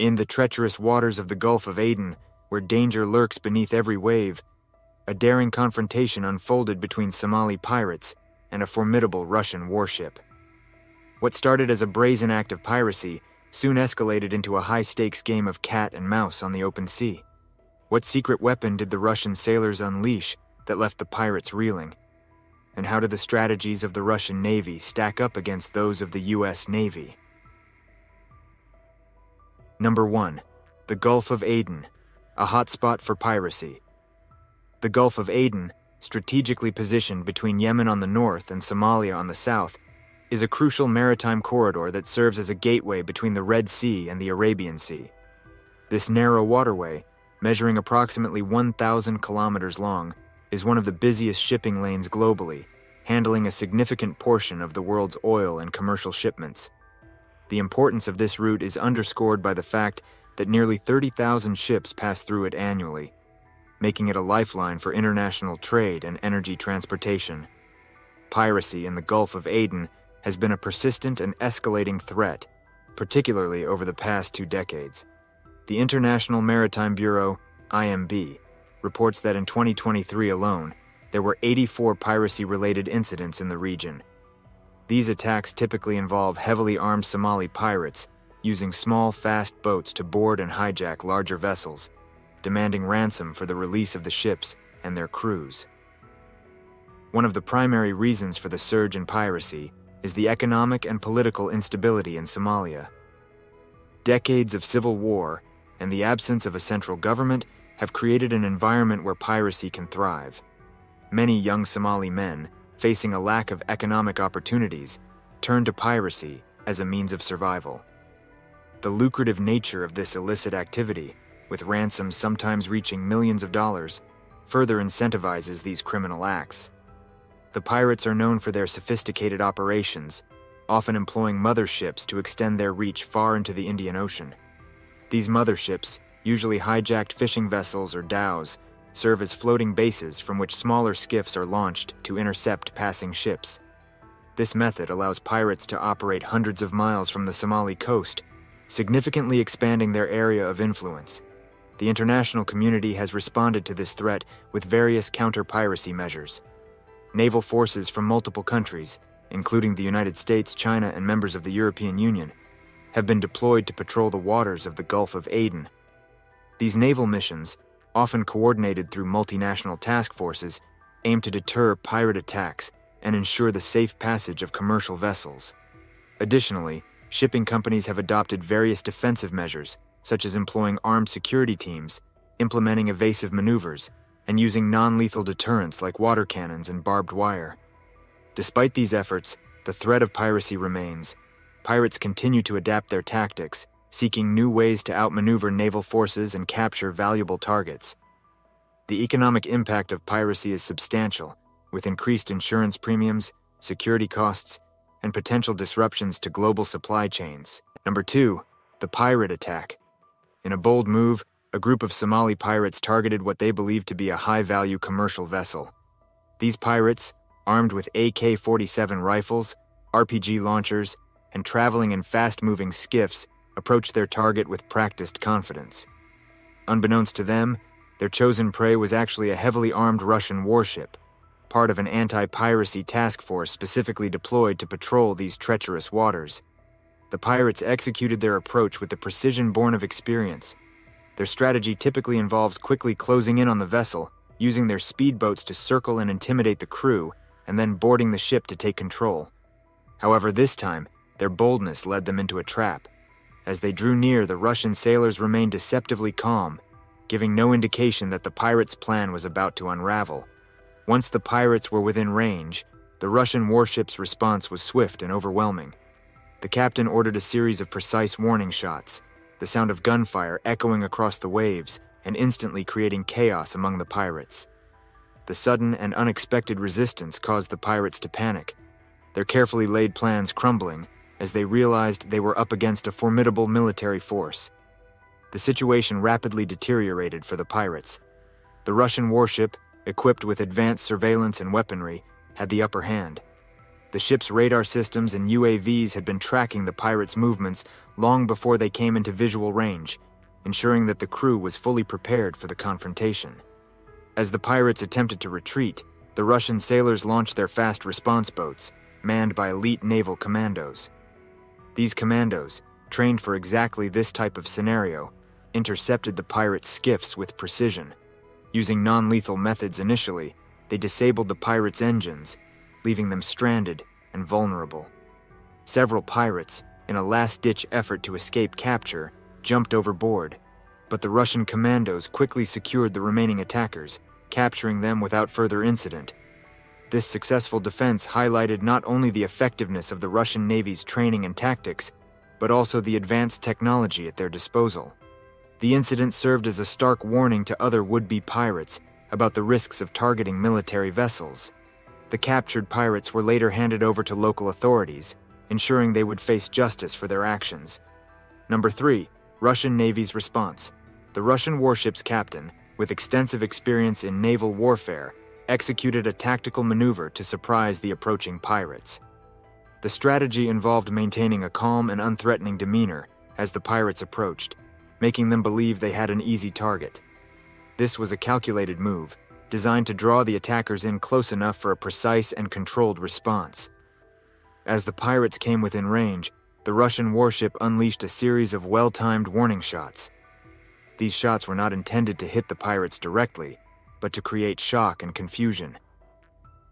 In the treacherous waters of the Gulf of Aden, where danger lurks beneath every wave, a daring confrontation unfolded between Somali pirates and a formidable Russian warship. What started as a brazen act of piracy soon escalated into a high-stakes game of cat and mouse on the open sea. What secret weapon did the Russian sailors unleash that left the pirates reeling? And how do the strategies of the Russian Navy stack up against those of the U.S. Navy? Number 1. The Gulf of Aden, a hotspot for piracy. The Gulf of Aden, strategically positioned between Yemen on the north and Somalia on the south, is a crucial maritime corridor that serves as a gateway between the Red Sea and the Arabian Sea. This narrow waterway, measuring approximately 1,000 kilometers long, is one of the busiest shipping lanes globally, handling a significant portion of the world's oil and commercial shipments. The importance of this route is underscored by the fact that nearly 30,000 ships pass through it annually, making it a lifeline for international trade and energy transportation. Piracy in the Gulf of Aden has been a persistent and escalating threat, particularly over the past 2 decades. The International Maritime Bureau, IMB, reports that in 2023 alone, there were 84 piracy-related incidents in the region. These attacks typically involve heavily armed Somali pirates using small, fast boats to board and hijack larger vessels, demanding ransom for the release of the ships and their crews. One of the primary reasons for the surge in piracy is the economic and political instability in Somalia. Decades of civil war and the absence of a central government have created an environment where piracy can thrive. Many young Somali men, facing a lack of economic opportunities, turn to piracy as a means of survival. The lucrative nature of this illicit activity, with ransoms sometimes reaching millions of dollars, further incentivizes these criminal acts. The pirates are known for their sophisticated operations, often employing motherships to extend their reach far into the Indian Ocean. These motherships, usually hijacked fishing vessels or dhows, serve as floating bases from which smaller skiffs are launched to intercept passing ships. This method allows pirates to operate hundreds of miles from the Somali coast, significantly expanding their area of influence. The international community has responded to this threat with various counter-piracy measures. Naval forces from multiple countries, including the United States, China, and members of the European Union, have been deployed to patrol the waters of the Gulf of Aden. These naval missions, often coordinated through multinational task forces, aim to deter pirate attacks and ensure the safe passage of commercial vessels. Additionally, shipping companies have adopted various defensive measures, such as employing armed security teams, implementing evasive maneuvers, and using non-lethal deterrents like water cannons and barbed wire. Despite these efforts, the threat of piracy remains. Pirates continue to adapt their tactics, seeking new ways to outmaneuver naval forces and capture valuable targets. The economic impact of piracy is substantial, with increased insurance premiums, security costs, and potential disruptions to global supply chains. Number 2, the pirate attack. In a bold move, a group of Somali pirates targeted what they believed to be a high-value commercial vessel. These pirates, armed with AK-47 rifles, RPG launchers, and traveling in fast-moving skiffs, approached their target with practiced confidence. Unbeknownst to them, their chosen prey was actually a heavily armed Russian warship, part of an anti-piracy task force specifically deployed to patrol these treacherous waters. The pirates executed their approach with the precision born of experience. Their strategy typically involves quickly closing in on the vessel, using their speedboats to circle and intimidate the crew, and then boarding the ship to take control. However, this time, their boldness led them into a trap. As they drew near, the Russian sailors remained deceptively calm, giving no indication that the pirates' plan was about to unravel. Once the pirates were within range, the Russian warship's response was swift and overwhelming. The captain ordered a series of precise warning shots, the sound of gunfire echoing across the waves and instantly creating chaos among the pirates. The sudden and unexpected resistance caused the pirates to panic, their carefully laid plans crumbling as they realized they were up against a formidable military force. The situation rapidly deteriorated for the pirates. The Russian warship, equipped with advanced surveillance and weaponry, had the upper hand. The ship's radar systems and UAVs had been tracking the pirates' movements long before they came into visual range, ensuring that the crew was fully prepared for the confrontation. As the pirates attempted to retreat, the Russian sailors launched their fast response boats, manned by elite naval commandos. These commandos, trained for exactly this type of scenario, intercepted the pirates' skiffs with precision. Using non-lethal methods initially, they disabled the pirates' engines, leaving them stranded and vulnerable. Several pirates, in a last-ditch effort to escape capture, jumped overboard, but the Russian commandos quickly secured the remaining attackers, capturing them without further incident. This successful defense highlighted not only the effectiveness of the Russian Navy's training and tactics, but also the advanced technology at their disposal. The incident served as a stark warning to other would-be pirates about the risks of targeting military vessels. The captured pirates were later handed over to local authorities, ensuring they would face justice for their actions. Number 3. Russian Navy's response. The Russian warship's captain, with extensive experience in naval warfare, executed a tactical maneuver to surprise the approaching pirates. The strategy involved maintaining a calm and unthreatening demeanor as the pirates approached, making them believe they had an easy target. This was a calculated move, designed to draw the attackers in close enough for a precise and controlled response. As the pirates came within range, the Russian warship unleashed a series of well-timed warning shots. These shots were not intended to hit the pirates directly, but to create shock and confusion.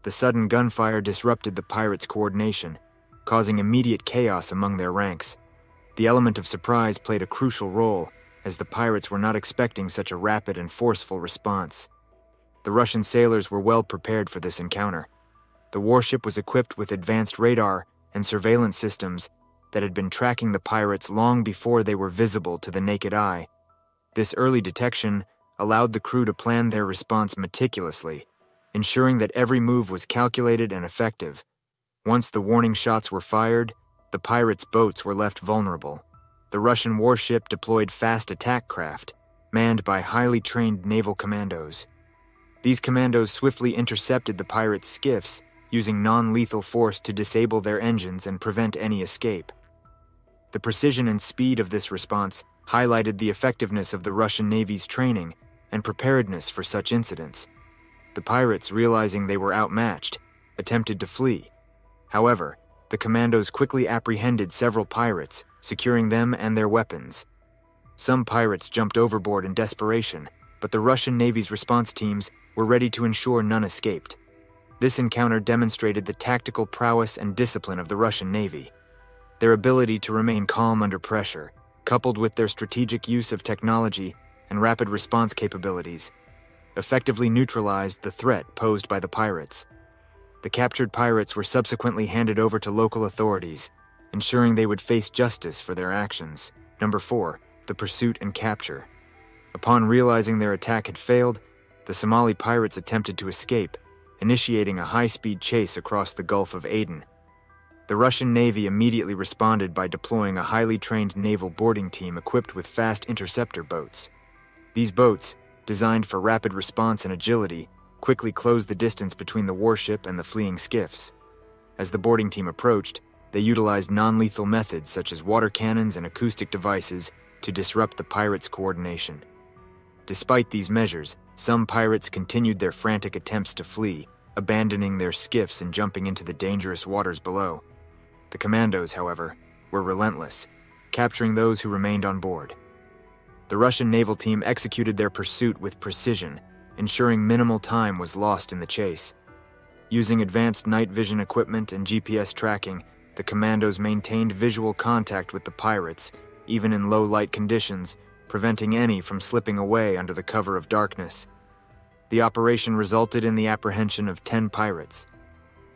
The sudden gunfire disrupted the pirates' coordination, causing immediate chaos among their ranks. The element of surprise played a crucial role, as the pirates were not expecting such a rapid and forceful response. The Russian sailors were well prepared for this encounter. The warship was equipped with advanced radar and surveillance systems that had been tracking the pirates long before they were visible to the naked eye. This early detection allowed the crew to plan their response meticulously, ensuring that every move was calculated and effective. Once the warning shots were fired, the pirates' boats were left vulnerable. The Russian warship deployed fast attack craft, manned by highly trained naval commandos. These commandos swiftly intercepted the pirates' skiffs, using non-lethal force to disable their engines and prevent any escape. The precision and speed of this response highlighted the effectiveness of the Russian Navy's training and preparedness for such incidents. The pirates, realizing they were outmatched, attempted to flee. However, the commandos quickly apprehended several pirates, securing them and their weapons. Some pirates jumped overboard in desperation, but the Russian Navy's response teams were ready to ensure none escaped. This encounter demonstrated the tactical prowess and discipline of the Russian Navy. Their ability to remain calm under pressure, coupled with their strategic use of technology and rapid response capabilities, effectively neutralized the threat posed by the pirates. The captured pirates were subsequently handed over to local authorities, ensuring they would face justice for their actions. Number 4. The pursuit and capture. Upon realizing their attack had failed, the Somali pirates attempted to escape, initiating a high-speed chase across the Gulf of Aden. The Russian Navy immediately responded by deploying a highly trained naval boarding team equipped with fast interceptor boats. These boats, designed for rapid response and agility, quickly closed the distance between the warship and the fleeing skiffs. As the boarding team approached, they utilized non-lethal methods such as water cannons and acoustic devices to disrupt the pirates' coordination. Despite these measures, some pirates continued their frantic attempts to flee, abandoning their skiffs and jumping into the dangerous waters below. The commandos, however, were relentless, capturing those who remained on board. The Russian naval team executed their pursuit with precision, ensuring minimal time was lost in the chase. Using advanced night vision equipment and GPS tracking, the commandos maintained visual contact with the pirates, even in low-light conditions, preventing any from slipping away under the cover of darkness. The operation resulted in the apprehension of 10 pirates.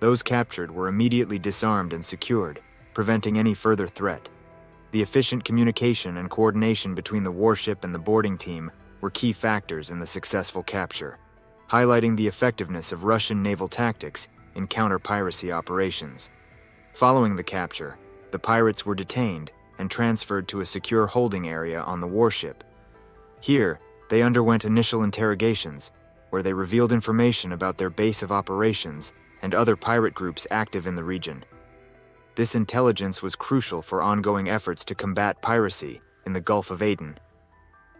Those captured were immediately disarmed and secured, preventing any further threat. The efficient communication and coordination between the warship and the boarding team were key factors in the successful capture, highlighting the effectiveness of Russian naval tactics in counter-piracy operations. Following the capture, the pirates were detained and transferred to a secure holding area on the warship. Here, they underwent initial interrogations, where they revealed information about their base of operations and other pirate groups active in the region. This intelligence was crucial for ongoing efforts to combat piracy in the Gulf of Aden.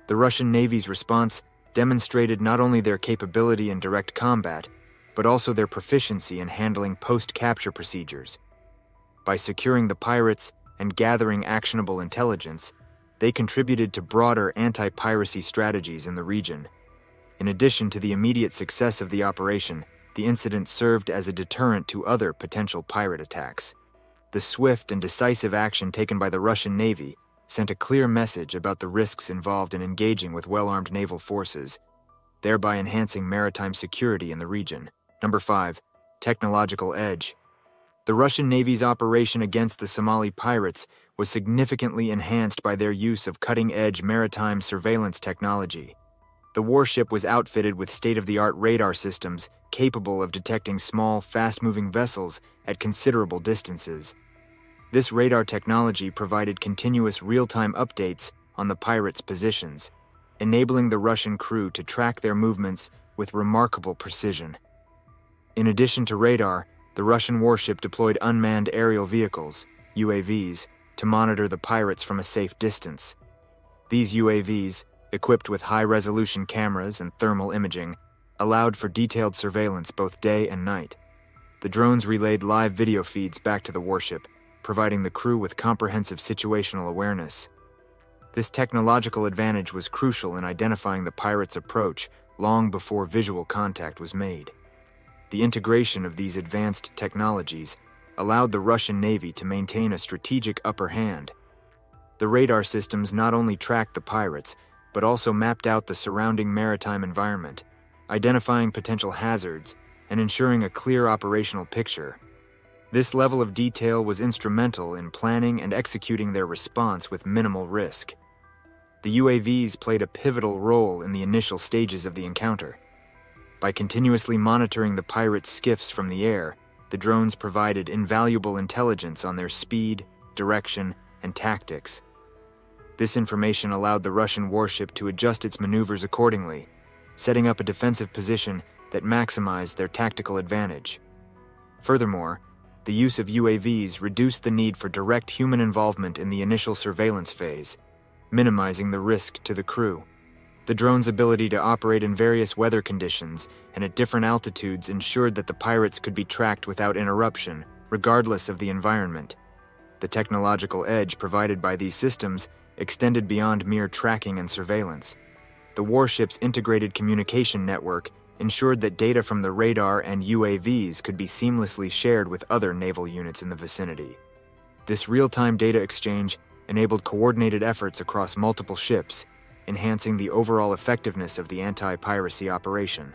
The Russian Navy's response demonstrated not only their capability in direct combat, but also their proficiency in handling post-capture procedures. By securing the pirates and gathering actionable intelligence, they contributed to broader anti-piracy strategies in the region. In addition to the immediate success of the operation, the incident served as a deterrent to other potential pirate attacks. The swift and decisive action taken by the Russian Navy sent a clear message about the risks involved in engaging with well-armed naval forces, thereby enhancing maritime security in the region. Number 5. Technological edge. The Russian Navy's operation against the Somali pirates was significantly enhanced by their use of cutting-edge maritime surveillance technology. The warship was outfitted with state-of-the-art radar systems capable of detecting small, fast-moving vessels at considerable distances. This radar technology provided continuous real-time updates on the pirates' positions, enabling the Russian crew to track their movements with remarkable precision. In addition to radar, the Russian warship deployed unmanned aerial vehicles, UAVs, to monitor the pirates from a safe distance. These UAVs, equipped with high-resolution cameras and thermal imaging, allowed for detailed surveillance both day and night. The drones relayed live video feeds back to the warship, providing the crew with comprehensive situational awareness. This technological advantage was crucial in identifying the pirates' approach long before visual contact was made. The integration of these advanced technologies allowed the Russian Navy to maintain a strategic upper hand. The radar systems not only tracked the pirates, but also mapped out the surrounding maritime environment, identifying potential hazards and ensuring a clear operational picture. This level of detail was instrumental in planning and executing their response with minimal risk. The UAVs played a pivotal role in the initial stages of the encounter. By continuously monitoring the pirates' skiffs from the air, the drones provided invaluable intelligence on their speed, direction, and tactics. This information allowed the Russian warship to adjust its maneuvers accordingly, setting up a defensive position that maximized their tactical advantage. Furthermore, the use of UAVs reduced the need for direct human involvement in the initial surveillance phase, minimizing the risk to the crew. The drone's ability to operate in various weather conditions and at different altitudes ensured that the pirates could be tracked without interruption, regardless of the environment. The technological edge provided by these systems extended beyond mere tracking and surveillance. The warship's integrated communication network ensured that data from the radar and UAVs could be seamlessly shared with other naval units in the vicinity. This real-time data exchange enabled coordinated efforts across multiple ships, enhancing the overall effectiveness of the anti-piracy operation.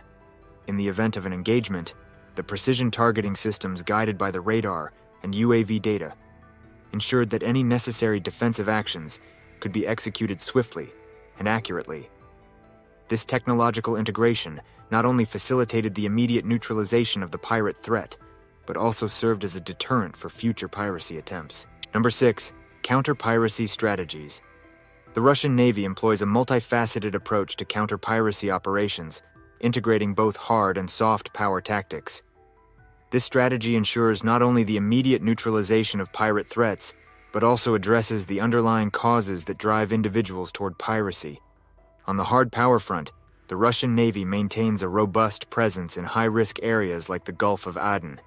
In the event of an engagement, the precision targeting systems guided by the radar and UAV data ensured that any necessary defensive actions could be executed swiftly and accurately. This technological integration not only facilitated the immediate neutralization of the pirate threat, but also served as a deterrent for future piracy attempts. Number 6. Counter-piracy strategies. The Russian Navy employs a multifaceted approach to counter-piracy operations, integrating both hard and soft power tactics. This strategy ensures not only the immediate neutralization of pirate threats, but also addresses the underlying causes that drive individuals toward piracy. On the hard power front, the Russian Navy maintains a robust presence in high-risk areas like the Gulf of Aden.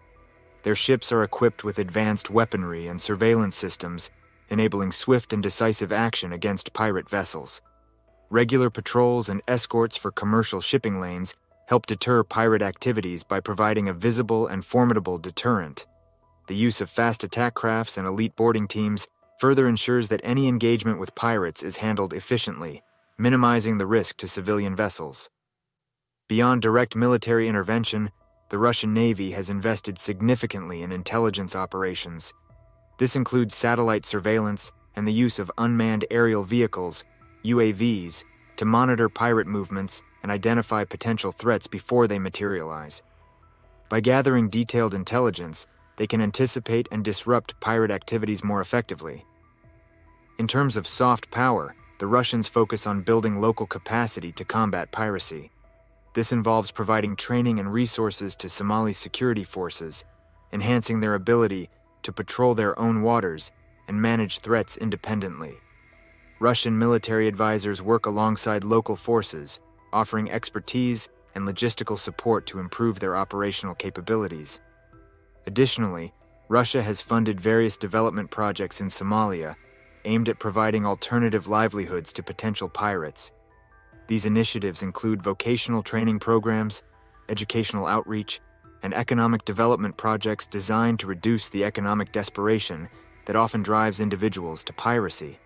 Their ships are equipped with advanced weaponry and surveillance systems, enabling swift and decisive action against pirate vessels. Regular patrols and escorts for commercial shipping lanes help deter pirate activities by providing a visible and formidable deterrent. The use of fast attack crafts and elite boarding teams further ensures that any engagement with pirates is handled efficiently, minimizing the risk to civilian vessels. Beyond direct military intervention, the Russian Navy has invested significantly in intelligence operations. This includes satellite surveillance and the use of unmanned aerial vehicles, UAVs, to monitor pirate movements and identify potential threats before they materialize. By gathering detailed intelligence, they can anticipate and disrupt pirate activities more effectively. In terms of soft power, the Russians focus on building local capacity to combat piracy. This involves providing training and resources to Somali security forces, enhancing their ability to patrol their own waters and manage threats independently. Russian military advisors work alongside local forces, offering expertise and logistical support to improve their operational capabilities. Additionally, Russia has funded various development projects in Somalia aimed at providing alternative livelihoods to potential pirates. These initiatives include vocational training programs, educational outreach, and economic development projects designed to reduce the economic desperation that often drives individuals to piracy.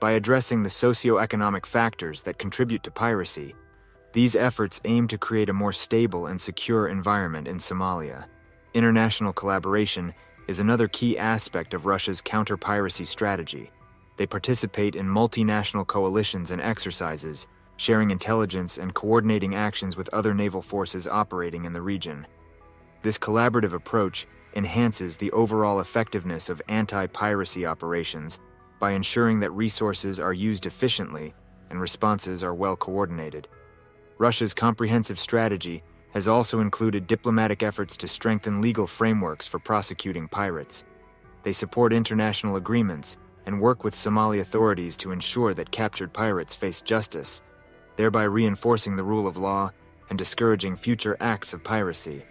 By addressing the socio-economic factors that contribute to piracy, these efforts aim to create a more stable and secure environment in Somalia. International collaboration is another key aspect of Russia's counter-piracy strategy. They participate in multinational coalitions and exercises, sharing intelligence and coordinating actions with other naval forces operating in the region. This collaborative approach enhances the overall effectiveness of anti-piracy operations by ensuring that resources are used efficiently and responses are well coordinated. Russia's comprehensive strategy has also included diplomatic efforts to strengthen legal frameworks for prosecuting pirates. They support international agreements and work with Somali authorities to ensure that captured pirates face justice, thereby reinforcing the rule of law and discouraging future acts of piracy.